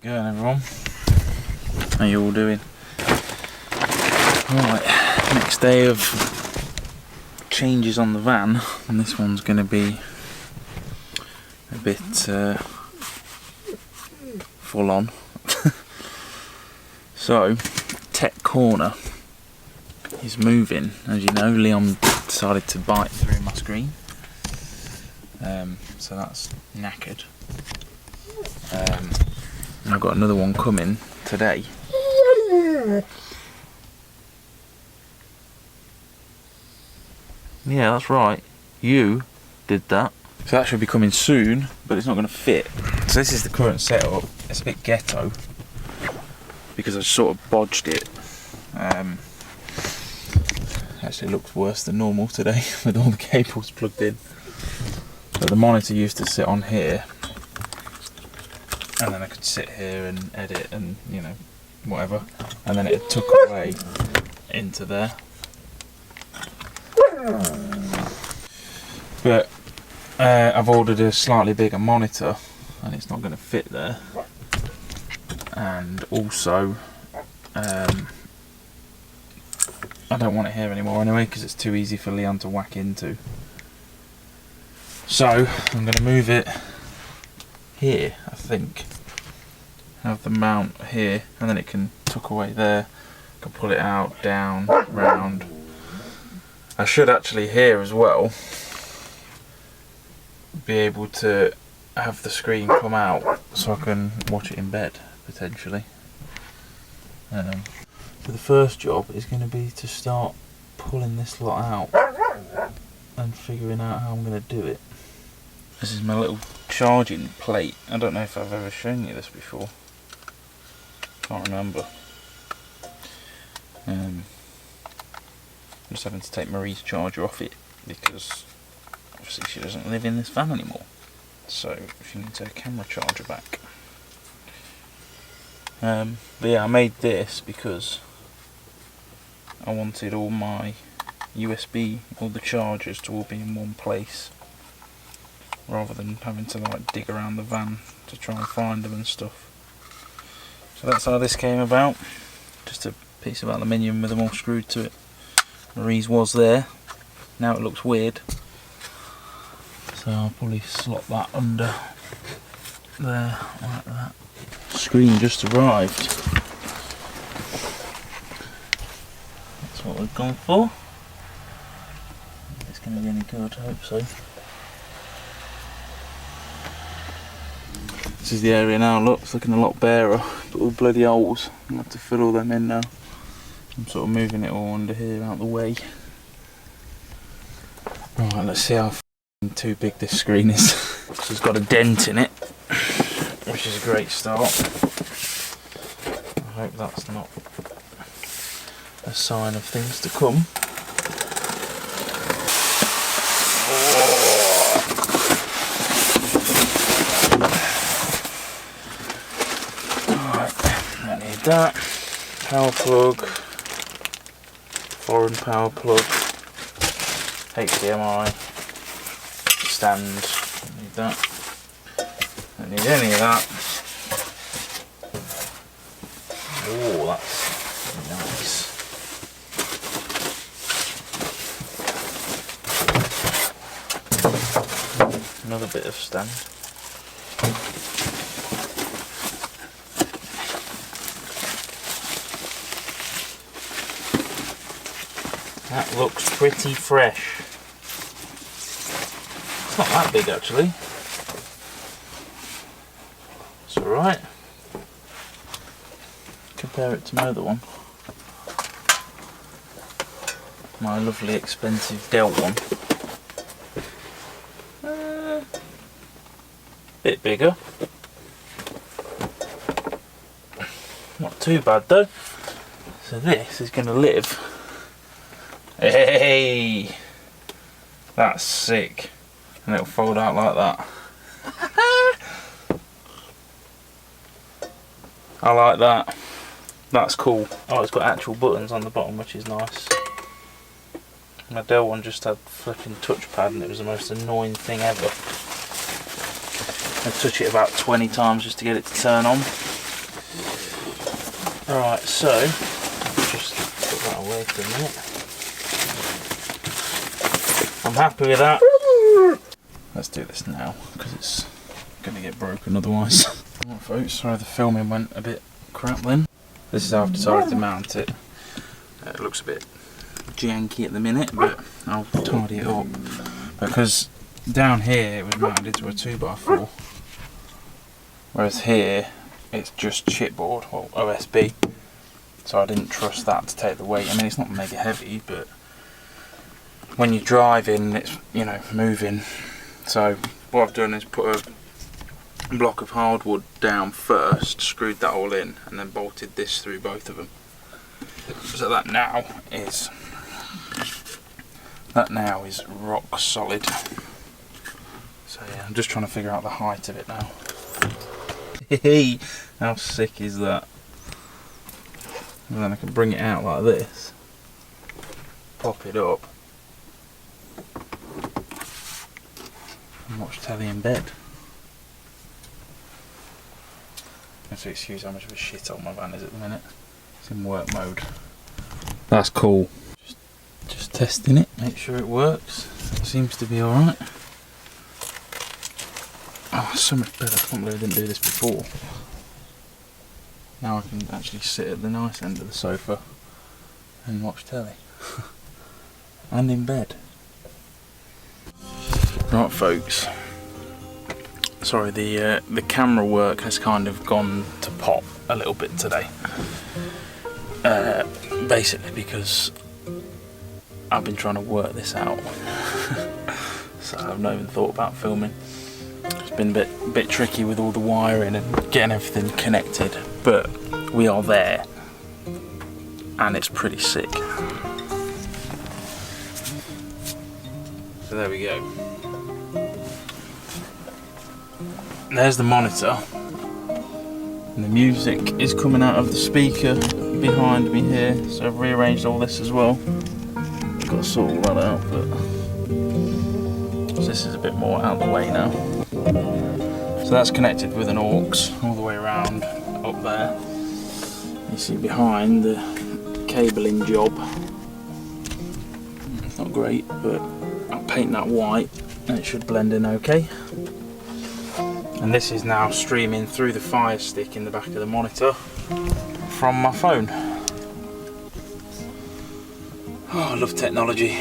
Going everyone, how you all doing? Right, next day of changes on the van, and this one's going to be a bit full on. So, Tech Corner is moving. As you know, Leon decided to bite through my screen, so that's knackered. And I've got another one coming today. Yeah, that's right. You did that. So that should be coming soon, but it's not going to fit. So this is the current setup. It's a bit ghetto because I sort of bodged it. Actually, it looks worse than normal today with all the cables plugged in. But the monitor used to sit on here, and then I could sit here and edit and, you know, whatever, and then it took away into there. But I've ordered a slightly bigger monitor and it's not going to fit there, and also I don't want it here anymore anyway because it's too easy for Leon to whack into. So I'm going to move it here, I think. Have the mount here, and then it can tuck away there. I can pull it out, down, round. I should actually here as well be able to have the screen come out so I can watch it in bed potentially. So the first job is going to be to start pulling this lot out and figuring out how I'm going to do it. This is my little charging plate. I don't know if I've ever shown you this before. Can't remember. I'm just having to take Marie's charger off it because obviously she doesn't live in this van anymore. So she needs her camera charger back. But yeah, I made this because I wanted all my USB, all the chargers to all be in one place, rather than having to like dig around the van to try and find them and stuff. So that's how this came about. Just a piece of aluminium with them all screwed to it. Marie's was there. Now it looks weird. So I'll probably slot that under there like that. Screen just arrived. That's what we've gone for. If it's going to be any good, I hope so. This is the area now, look, it's looking a lot barer, but all bloody holes. I'm going to have to fill all them in now. I'm sort of moving it all under here out the way. Right, let's see how too big this screen is. So it's got a dent in it, which is a great start. I hope that's not a sign of things to come. That power plug, foreign power plug, HDMI stand, don't need that, don't need any of that. Oh, that's nice. Another bit of stand. That looks pretty fresh. It's not that big actually. It's alright. Compare it to my other one. My lovely expensive Dell one. Bit bigger. Not too bad though. So this is going to live. Hey, that's sick, and it'll fold out like that. I like that. That's cool. Oh, it's got actual buttons on the bottom, which is nice. My Dell one just had flipping touchpad, and it was the most annoying thing ever. I touch it about 20 times just to get it to turn on. Alright, so just put that away for a minute. I'm happy with that. Let's do this now because it's going to get broken otherwise. Alright folks, sorry the filming went a bit crap then. This is how I've decided to mount it. It looks a bit janky at the minute, but I'll tidy it up. Because down here it was mounted into a 2x4, whereas here it's just chipboard, or OSB. So I didn't trust that to take the weight. I mean, it's not mega heavy, but when you're driving, it's, you know, moving. So what I've done is put a block of hardwood down first, screwed that all in, and then bolted this through both of them. So that now is rock solid. So yeah, I'm just trying to figure out the height of it now. Hey, how sick is that? And then I can bring it out like this, pop it up, and watch telly in bed. You have to excuse how much of a shithole my van is at the minute. It's in work mode. That's cool. Just testing it, make sure it works. It seems to be alright. Oh, so much better. I can't believe I didn't do this before. Now I can actually sit at the nice end of the sofa and watch telly. And in bed. Right folks. Sorry, the camera work has kind of gone to pot a little bit today. Basically because I've been trying to work this out. So I've not even thought about filming. It's been a bit tricky with all the wiring and getting everything connected, but we are there and it's pretty sick. So there we go. There's the monitor and the music is coming out of the speaker behind me here, so I've rearranged all this as well. I've got to sort all that out, but so this is a bit more out of the way now. So that's connected with an aux all the way around up there. You see behind the cabling job. It's not great, but I'll paint that white and it should blend in okay. And this is now streaming through the Fire Stick in the back of the monitor from my phone. Oh, I love technology.